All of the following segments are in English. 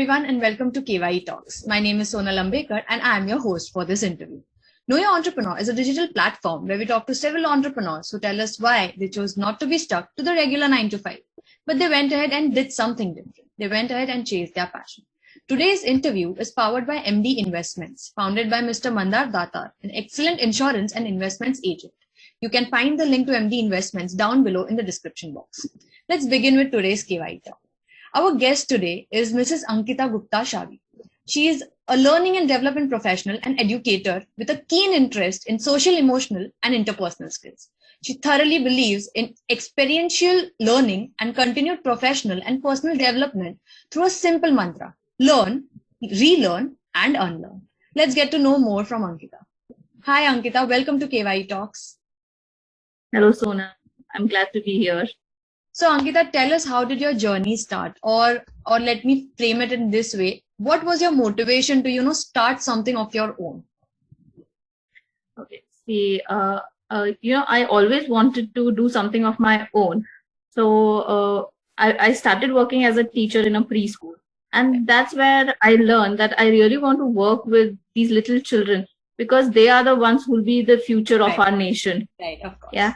everyone and welcome to KYE Talks. My name is Sonal Ambekar and I am your host for this interview. Know Your Entrepreneur is a digital platform where we talk to several entrepreneurs who tell us why they chose not to be stuck to the regular 9 to 5, but they went ahead and did something different. They went ahead and chased their passion. Today's interview is powered by MD Investments, founded by Mr. Mandar Datar, an excellent insurance and investments agent. You can find the link to MD Investments down below in the description box. Let's begin with today's KYE Talk. Our guest today is Mrs. Ankita Gupta Shavi. She is a learning and development professional and educator with a keen interest in social, emotional, and interpersonal skills. She thoroughly believes in experiential learning and continued professional and personal development through a simple mantra: learn, relearn, and unlearn. Let's get to know more from Ankita. Hi, Ankita. Welcome to KYE Talks. Hello, Sona. I'm glad to be here. So, Ankita, tell us, how did your journey start? Or let me frame it in this way. What was your motivation to, start something of your own? Okay. See, I always wanted to do something of my own. So, I started working as a teacher in a preschool. And that's where I learned that I really want to work with these little children because they are the ones who will be the future of our nation. Right, of course. Yeah.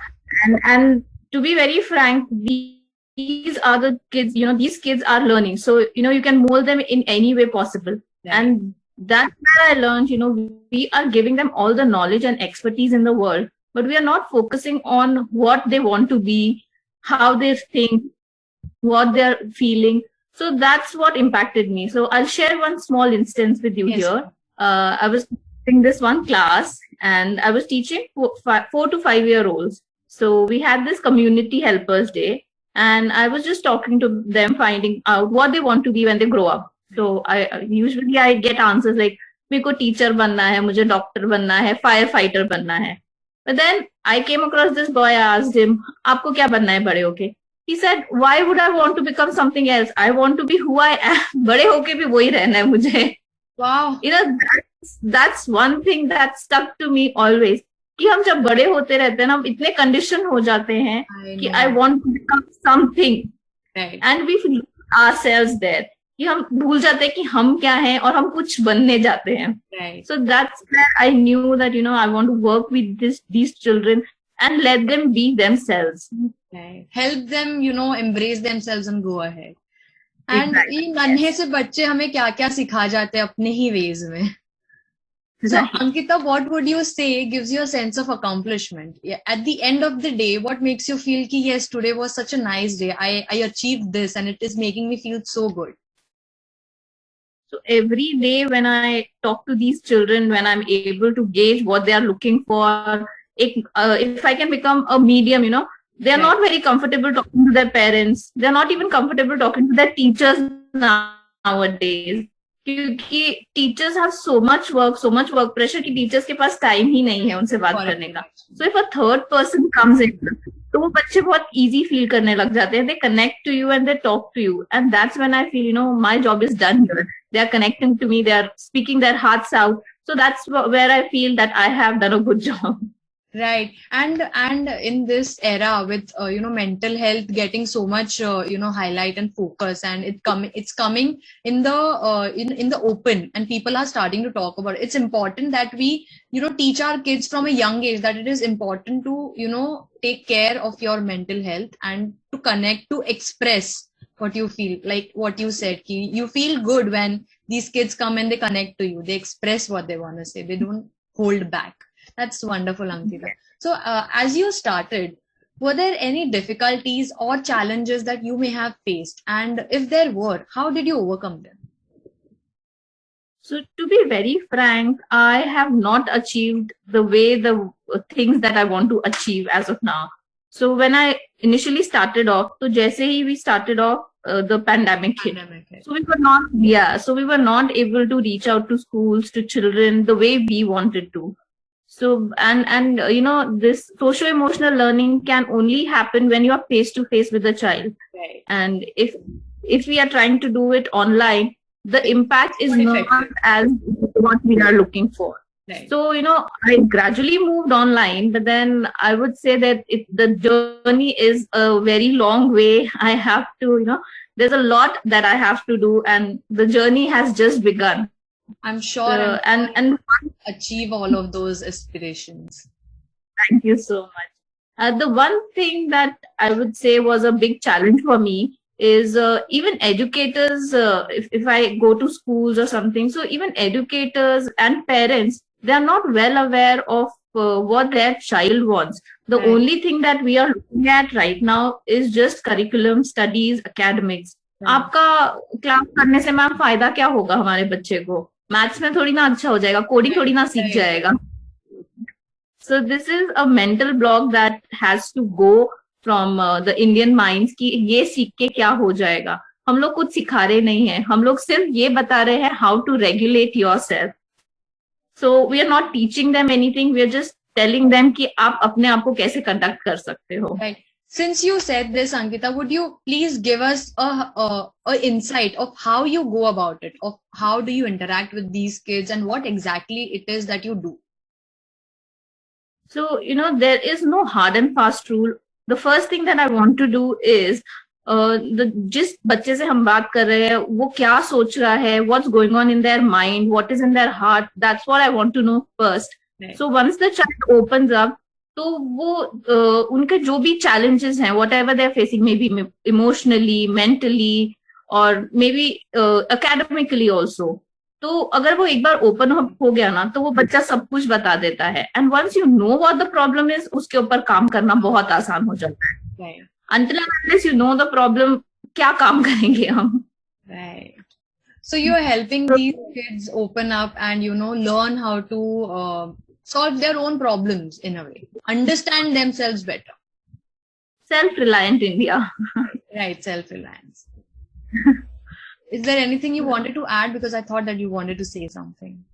And to be very frank, these are the kids, these kids are learning. So, you can mold them in any way possible. Right. And that's where I learned, we are giving them all the knowledge and expertise in the world, but we are not focusing on what they want to be, how they think, what they're feeling. So that's what impacted me. So I'll share one small instance with you here. I was in this one class and I was teaching 4 to 5 year olds. So we had this community helpers day and I was just talking to them, finding out what they want to be when they grow up. So I usually get answers like, "Meko teacher banna hai, mujhe doctor banna hai, firefighter banna hai." But then I came across this boy. I asked him, "Aapko kya banna hai bade hoke?" He said, "Why would I want to become something else? I want to be who I am. Bade hoke bhi wahi rehna hai mujhe." Wow. That's one thing that stuck to me always. कि हम जब बड़े होते रहते हैं ना, हम इतने कंडीशन हो जाते हैं कि I want to become something, right. And we feel ourselves there कि हम भूल जाते हैं कि हम क्या हैं और हम कुछ बनने जाते हैं. Right. So that's where I knew that I want to work with these children and let them be themselves. Right. Help them, embrace themselves and go ahead. And Exactly. ये नन्हे से बच्चे हमें क्या-क्या सिखा जाते हैं अपने ही ways में. So, Ankita, what would you say gives you a sense of accomplishment? At the end of the day, what makes you feel ki, yes, today was such a nice day. I achieved this and it is making me feel so good. So every day when I talk to these children, when I'm able to gauge what they are looking for, if I can become a medium, they are not very comfortable talking to their parents. They're not even comfortable talking to their teachers nowadays. क्योंकि teachers have so much work pressure कि teachers के पास time ही नहीं है उनसे बात करने का. So if a third person comes in, तो वो बच्चे बहुत इजी फील करने लग जाते हैं. They connect to you and they talk to you and that's when I feel my job is done here. They are connecting to me, they are speaking their hearts out. So that's where I feel that I have done a good job. Right. And in this era with, mental health getting so much, highlight and focus, and it's coming in the, in the open, and people are starting to talk about it. It's important that we, teach our kids from a young age that it is important to, take care of your mental health and to connect, to express what you feel, like what you said, you feel good when these kids come and they connect to you. They express what they want to say. They don't hold back. That's wonderful, Ankita. So as you started, were there any difficulties or challenges that you may have faced? And if there were, how did you overcome them? So to be very frank, I have not achieved the things that I want to achieve as of now. So when I initially started off, so jaise hi we started off, the pandemic hit. So we were not able to reach out to schools, to children the way we wanted to. So, and this socio-emotional learning can only happen when you are face to face with the child. Right. And if we are trying to do it online, the impact is not as what we are looking for. Right. So, I gradually moved online, but then I would say that the journey is a very long way. I have to, there's a lot that I have to do, and the journey has just begun. I'm sure and achieve all of those aspirations. Thank you so much. The one thing that I would say was a big challenge for me is even educators, if I go to schools or something, so even educators and parents, they are not well aware of what their child wants. The Right. only thing that we are looking at right now is just curriculum, studies, academics. आपका class करने से ma'am फायदा क्या होगा हमारे बच्चे को? Maths में थोड़ी ना अच्छा हो जाएगा, कोडिंग थोड़ी ना सीख जाएगा. So this is a mental block that has to go from the Indian minds कि ये सीख के क्या हो जाएगा. हम लोग कुछ सिखा रहे नहीं हैं, हम लोग सिर्फ ये बता रहे हैं how to regulate yourself. So we are not teaching them anything, we are just telling them कि आप अपने आप को कैसे conduct कर सकते हो. Right. Since you said this, Ankita, would you please give us a insight of how you go about it, of how do you interact with these kids and what exactly it is that you do? So, there is no hard and fast rule. The first thing that I want to do is जिस बच्चे से हम बात कर रहे हैं वो क्या सोच रहा है, what's going on in their mind, what is in their heart, that's what I want to know first. Right. So once the child opens up, तो वो उनके जो भी challenges हैं, whatever they're facing, maybe emotionally, mentally, or maybe academically also, तो अगर वो एक बार ओपन अप हो गया ना तो वो बच्चा सब कुछ बता देता है. And once you know what the problem is, उसके ऊपर काम करना बहुत आसान हो जाता है. Until and unless you know the problem, क्या काम करेंगे हम? Right. So you are helping these kids open up and learn how to solve their own problems in a way, understand themselves better. Self-reliant India. Right, self-reliance. Is there anything you wanted to add? Because I thought that you wanted to say something.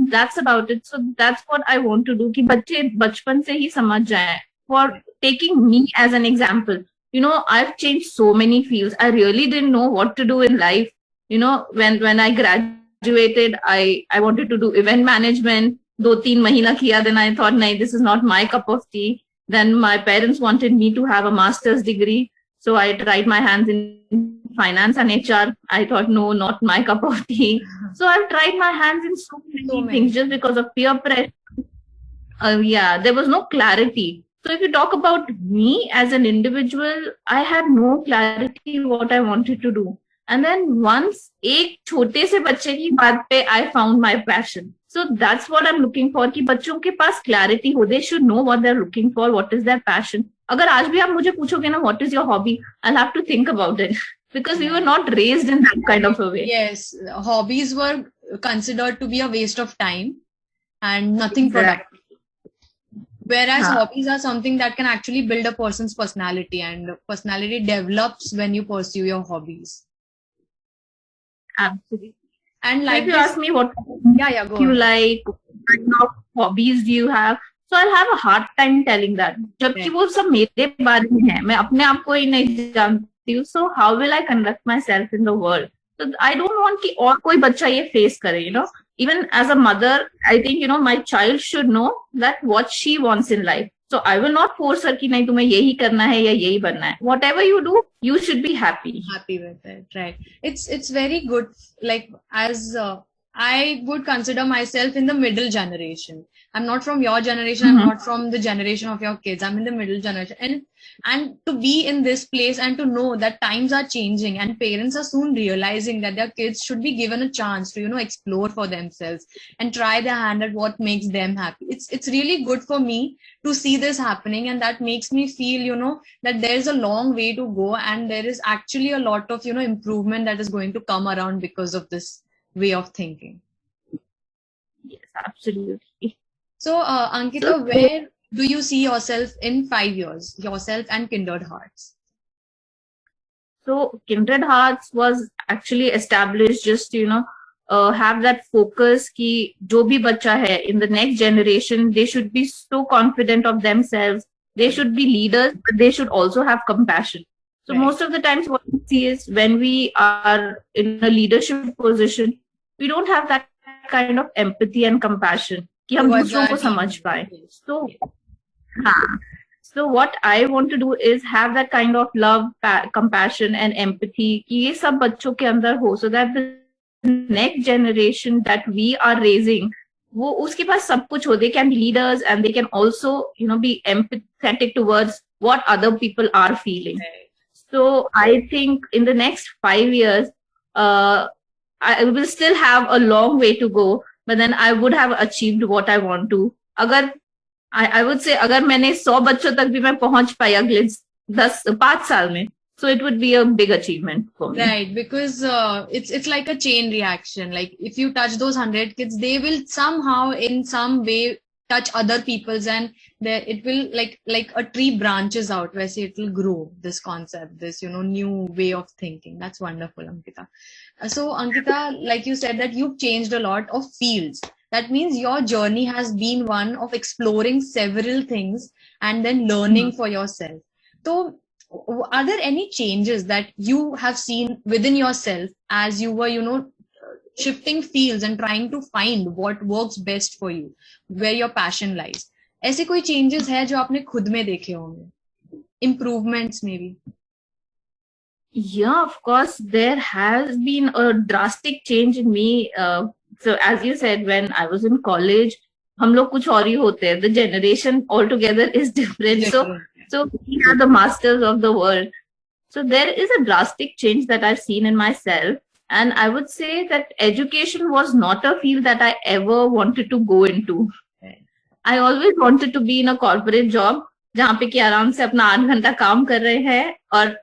That's about it. So that's what I want to do. कि बच्चे बचपन से ही समझ जाएं. For taking me as an example, I've changed so many fields. I really didn't know what to do in life. When I graduated, I wanted to do event management. 2-3 महीना किया. Then I thought, no, this is not my cup of tea. Then my parents wanted me to have a master's degree. So I tried my hands in finance and HR. I thought, no, not my cup of tea. So I've tried my hands in so many things just because of peer pressure. There was no clarity. So if you talk about me as an individual, I had no clarity what I wanted to do. And then once एक छोटे से बच्चे की बात पे I found my passion. So that's what I'm looking for कि बच्चों के पास clarity हो. They should know what they're looking for, what is their passion. अगर आज भी आप मुझे पूछोगे ना what is your hobby, I'll have to think about it because we were not raised in that kind of a way. Yes, hobbies were considered to be a waste of time and nothing productive. Whereas hobbies are something that can actually build a person's personality, and personality develops when you pursue your hobbies. Absolutely. And like if you ask me what go you on. like, what kind of hobbies do you have, so I'll have a hard time telling that. जबकि वो सब मेरे बारे में है, मैं अपने आप को ही नहीं जानती हूँ. So how will I conduct myself in the world? So I don't want कि और कोई बच्चा ये face करे, Even as a mother, I think, my child should know that what she wants in life. So I will not force her कि नहीं तुम्हें यही करना है या यही बनना है. Whatever you do, you should be happy. Happy with it, right? It's very good. Like as I would consider myself in the middle generation. I'm not from your generation. I'm not from the generation of your kids. I'm in the middle generation. And to be in this place and to know that times are changing and parents are soon realizing that their kids should be given a chance to, explore for themselves and try their hand at what makes them happy. It's really good for me to see this happening, and that makes me feel, that there's a long way to go and there is actually a lot of, improvement that is going to come around because of this way of thinking. Yes, absolutely. So, Ankita, where do you see yourself in 5 years, yourself and Kindred Hearts? So, Kindred Hearts was actually established just to, have that focus कि जो भी बच्चा है in the next generation, they should be so confident of themselves. They should be leaders, but they should also have compassion. So most of the times what we see is when we are in a leadership position, we don't have that kind of empathy and compassion कि हम दूसरों को समझ पाए. So, So what I want to do is have that kind of love, compassion and empathy कि ये सब बच्चों के अंदर हो, so that the next generation that we are raising, वो उसके पास सब कुछ हो, they can be leaders and they can also, you know, be empathetic towards what other people are feeling. So I think in the next 5 years, I will still have a long way to go, but then I would have achieved what I want to. अगर I would say अगर मैंने 100 बच्चों तक भी मैं पहुंच पाई अगले 5 साल में, so it would be a big achievement for me. Right, because it's like a chain reaction. Like if you touch those 100 kids, they will somehow in some way touch other people's, and there it will like a tree branches out. Where it will grow this concept, this new way of thinking. That's wonderful, Ankita. So Ankita, like you said that you've changed a lot of fields. That means your journey has been one of exploring several things and then learning for yourself. So are there any changes that you have seen within yourself as you were, shifting fields and trying to find what works best for you, where your passion lies? ऐसे कोई changes है जो आपने खुद में देखे होंगे? Improvements maybe? Yeah, of course, there has been a drastic change in me. So as you said, when I was in college, हम लोग कुछ और ही होते हैं. The generation altogether is different. So we are the masters of the world. So there is a drastic change that I've seen in myself. And I would say that education was not a field that I ever wanted to go into. I always wanted to be in a corporate job, जहाँ पे कि आराम से अपना 8 घंटा काम कर रहे हैं और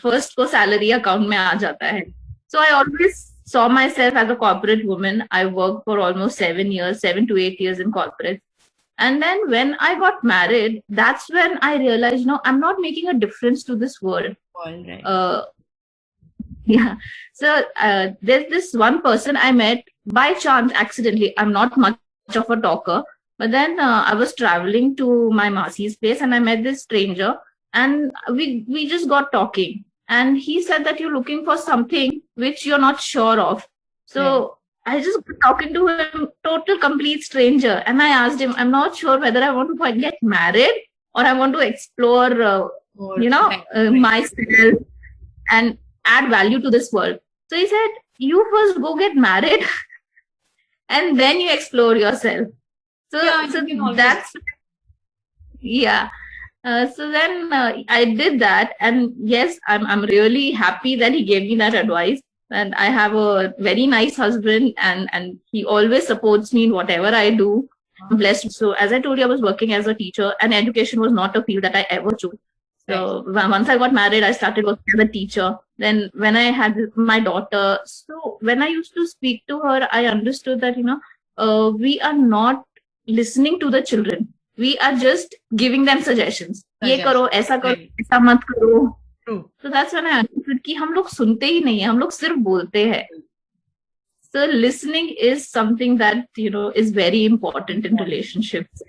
first को salary account में आ जाता है. So I always saw myself as a corporate woman. I worked for almost 7 to 8 years in corporate. And then when I got married, that's when I realized, I'm not making a difference to this world. Right. Yeah. So there's this one person I met by chance, accidentally. I'm not much of a talker. But then I was traveling to my Masi's place and I met this stranger and we just got talking. And he said that you're looking for something which you're not sure of. So I just got talking to him, total complete stranger. And I asked him, I'm not sure whether I want to get married or I want to explore, myself and add value to this world. So he said, you first go get married and then you explore yourself. So, that's, so then I did that, and yes, I'm really happy that he gave me that advice. And I have a very nice husband, and he always supports me in whatever I do. I'm blessed. So as I told you, I was working as a teacher, and education was not a field that I ever chose. So once I got married, I started working as a teacher. Then when I had my daughter, so when I used to speak to her, I understood that we are not listening to the children. We are just giving them suggestions. ये करो, ऐसा करो, ऐसा मत करो. So that's when I understood कि हम लोग सुनते ही नहीं हैं, हम लोग सिर्फ बोलते हैं. So listening is something that is very important in relationships.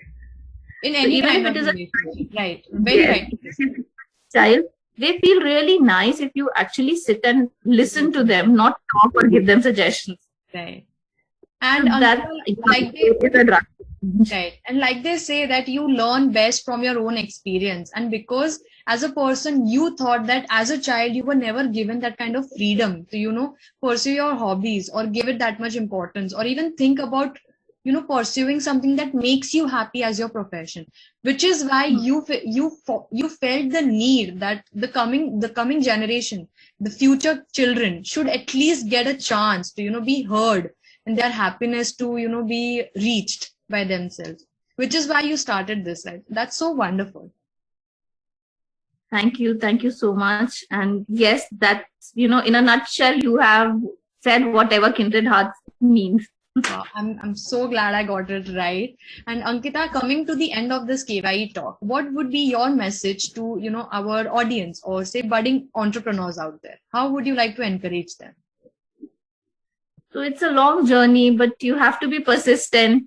In any kind of relationship, right? Very right. Child, they feel really nice if you actually sit and listen to them, not talk or give them suggestions. Right. And that right. And like they say that you learn best from your own experience. And because as a person, you thought that as a child, you were never given that kind of freedom to, pursue your hobbies or give it that much importance or even think about, pursuing something that makes you happy as your profession, which is why you felt the need that the coming generation, the future children should at least get a chance to, be heard and their happiness to, be reached by themselves, which is why you started this, right? That's so wonderful. Thank you so much. And yes, that's, in a nutshell, you have said whatever Kindred Hearts means. I'm so glad I got it right. And Ankita, coming to the end of this KYE talk, what would be your message to, our audience or say budding entrepreneurs out there? How would you like to encourage them? So it's a long journey, but you have to be persistent.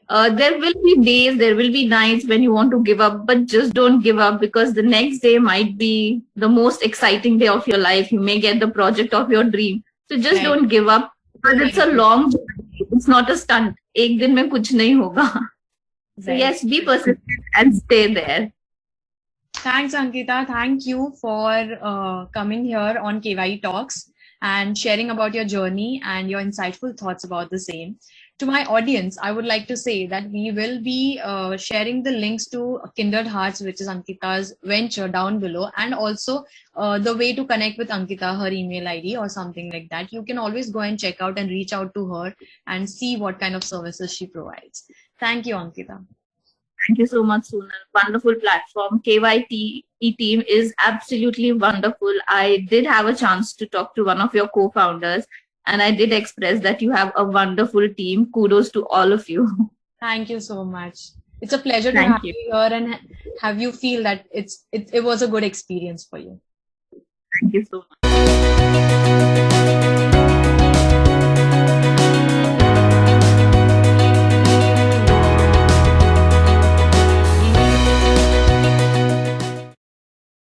There will be days, there will be nights when you want to give up, but just don't give up because the next day might be the most exciting day of your life. You may get the project of your dream. So just don't give up because it's a long journey. It's not a stunt. एक दिन में कुछ नहीं होगा. So yes, be persistent and stay there. Thanks, Ankita. Thank you for coming here on KY Talks and sharing about your journey and your insightful thoughts about the same. To my audience, I would like to say that we will be sharing the links to Kindred Hearts, which is Ankita's venture, down below, and also the way to connect with Ankita, her email ID or something like that. You can always go and check out and reach out to her and see what kind of services she provides. Thank you, Ankita. Thank you so much, Sonal. Wonderful platform. KYT team is absolutely wonderful. I did have a chance to talk to one of your co-founders, and I did express that you have a wonderful team. Kudos to all of you. Thank you so much. It's a pleasure to Thank have you here and have you feel that it was a good experience for you. Thank you so much.